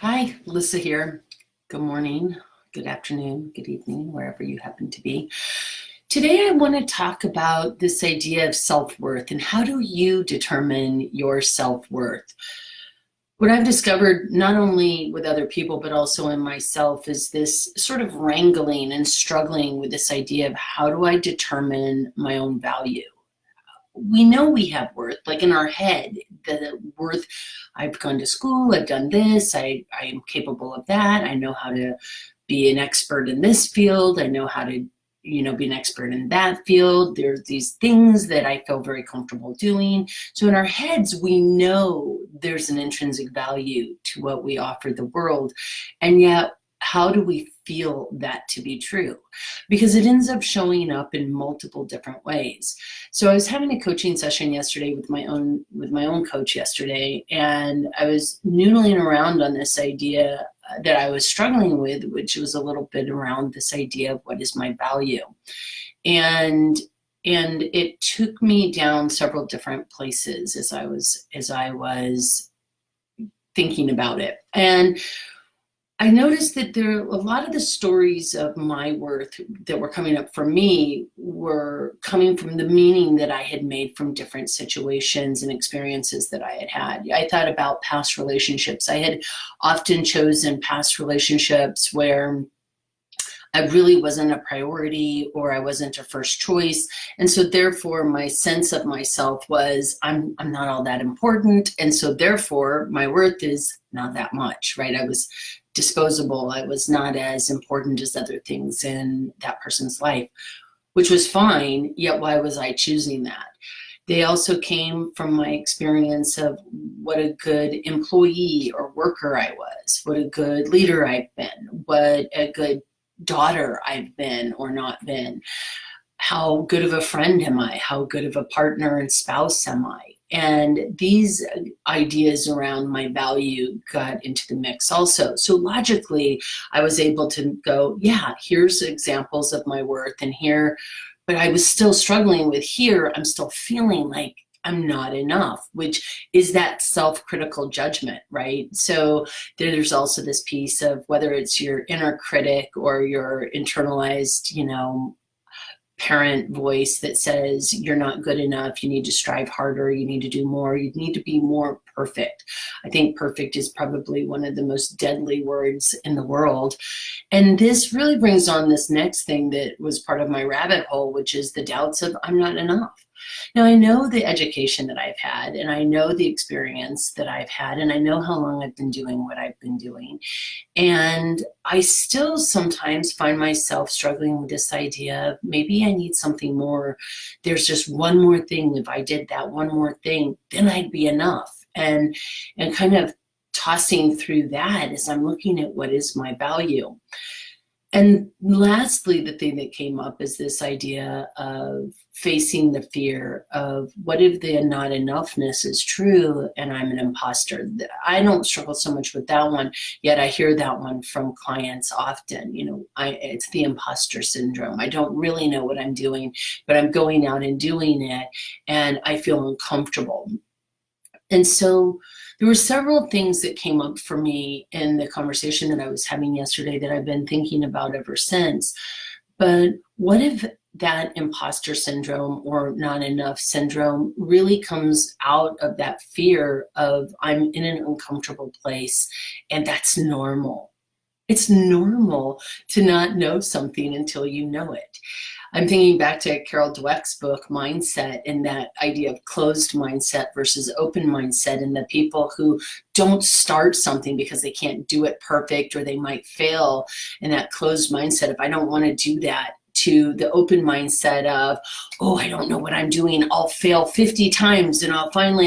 Hi, Lisa here. Good morning, good afternoon, good evening, wherever you happen to be. Today, I want to talk about this idea of self-worth and how do you determine your self-worth? What I've discovered, not only with other people, but also in myself, is this sort of wrangling and struggling with this idea of how do I determine my own value? We know we have worth, like in our head, the worth, I've gone to school, I've done this, I am capable of that, I know how to be an expert in this field, I know how to, be an expert in that field. There's these things that I feel very comfortable doing. So in our heads, we know there's an intrinsic value to what we offer the world. And yet, how do we feel that to be true? Because it ends up showing up in multiple different ways. So I was having a coaching session yesterday with my own coach yesterday, and I was noodling around on this idea that I was struggling with, which was a little bit around this idea of what is my value. And it took me down several different places as I was thinking about it. And I noticed that there a lot of the stories of my worth that were coming up for me were coming from the meaning that I had made from different situations and experiences that I had had. I thought about past relationships. I had often chosen past relationships where I really wasn't a priority or I wasn't a first choice. And so therefore my sense of myself was I'm not all that important. And so therefore my worth is not that much, right? I was disposable. I was not as important as other things in that person's life, which was fine. Yet why was I choosing that? They also came from my experience of what a good employee or worker I was, what a good leader I've been, what a good daughter I've been or not been. How good of a friend am I? How good of a partner and spouse am I? And these ideas around my value got into the mix also. So logically, I was able to go, yeah, here's examples of my worth and here, but I was still struggling with here. I'm still feeling like I'm not enough, which is that self-critical judgment, right? So there's also this piece of whether it's your inner critic or your internalized, parent voice that says you're not good enough, you need to strive harder, you need to do more, you need to be more perfect. I think perfect is probably one of the most deadly words in the world. And this really brings on this next thing that was part of my rabbit hole, which is the doubts of I'm not enough. Now, I know the education that I've had, and I know the experience that I've had, and I know how long I've been doing what I've been doing. And I still sometimes find myself struggling with this idea of maybe I need something more. There's just one more thing. If I did that one more thing, then I'd be enough. And kind of tossing through that as I'm looking at what is my value. And lastly, the thing that came up is this idea of facing the fear of what if the not enoughness is true and I'm an imposter. I don't struggle so much with that one, yet I hear that one from clients often. It's the imposter syndrome. I don't really know what I'm doing, but I'm going out and doing it and I feel uncomfortable. And so there were several things that came up for me in the conversation that I was having yesterday that I've been thinking about ever since. But what if that imposter syndrome or not enough syndrome really comes out of that fear of I'm in an uncomfortable place and that's normal? It's normal to not know something until you know it. I'm thinking back to Carol Dweck's book, Mindset, and that idea of closed mindset versus open mindset, and the people who don't start something because they can't do it perfect or they might fail. And that closed mindset, if I don't want to do that, to the open mindset of, oh, I don't know what I'm doing. I'll fail 50 times and I'll find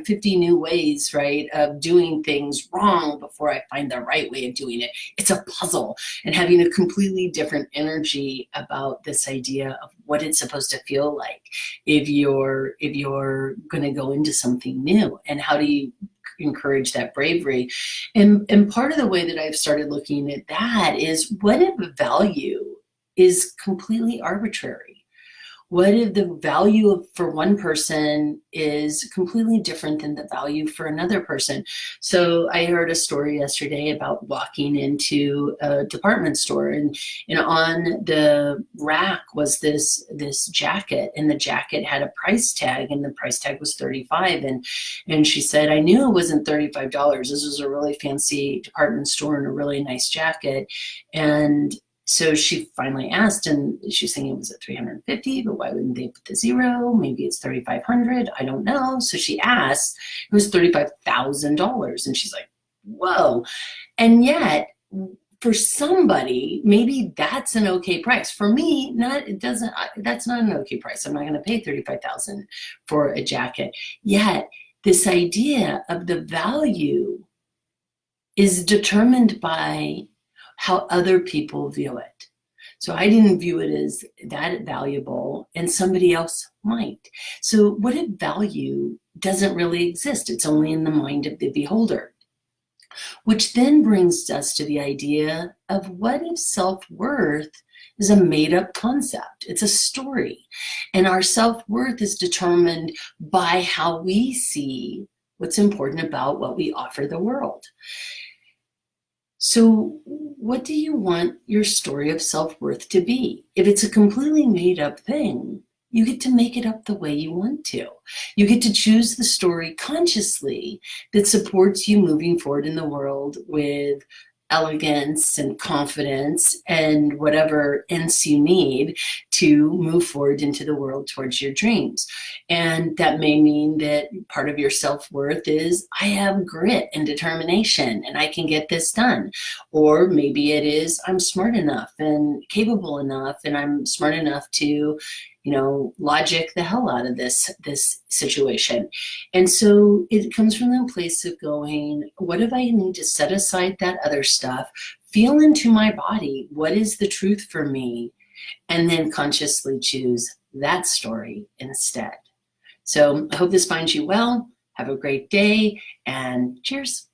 50 new ways, right, of doing things wrong before I find the right way of doing it. It's a puzzle, and having a completely different energy about this idea of what it's supposed to feel like if you're going to go into something new, and how do you encourage that bravery. And part of the way that I've started looking at that is what if value is completely arbitrary? What if the value for one person is completely different than the value for another person? So I heard a story yesterday about walking into a department store, and on the rack was this jacket, and the jacket had a price tag, and the price tag was $35. And she said, I knew it wasn't $35. This was a really fancy department store and a really nice jacket. And so she finally asked, and she's thinking, was it 350? But why wouldn't they put the zero? Maybe it's 3,500. I don't know. So she asked, it was $35,000. And she's like, whoa. And yet, for somebody, maybe that's an okay price. For me, that's not an okay price. I'm not going to pay $35,000 for a jacket. Yet, this idea of the value is determined by how other people view it. So I didn't view it as that valuable, and somebody else might. So what if value doesn't really exist? It's only in the mind of the beholder. Which then brings us to the idea of, what if self-worth is a made-up concept? It's a story. And our self-worth is determined by how we see what's important about what we offer the world. So what do you want your story of self-worth to be? If it's a completely made-up thing, you get to make it up the way you want to. You get to choose the story consciously that supports you moving forward in the world with elegance and confidence and whatever else you need to move forward into the world towards your dreams. And that may mean that part of your self-worth is, I have grit and determination and I can get this done. Or maybe it is, I'm smart enough and capable enough, and I'm smart enough to logic the hell out of this situation. And so it comes from the place of going, what if I need to set aside that other stuff, feel into my body, what is the truth for me, and then consciously choose that story instead. So I hope this finds you well. Have a great day, and cheers.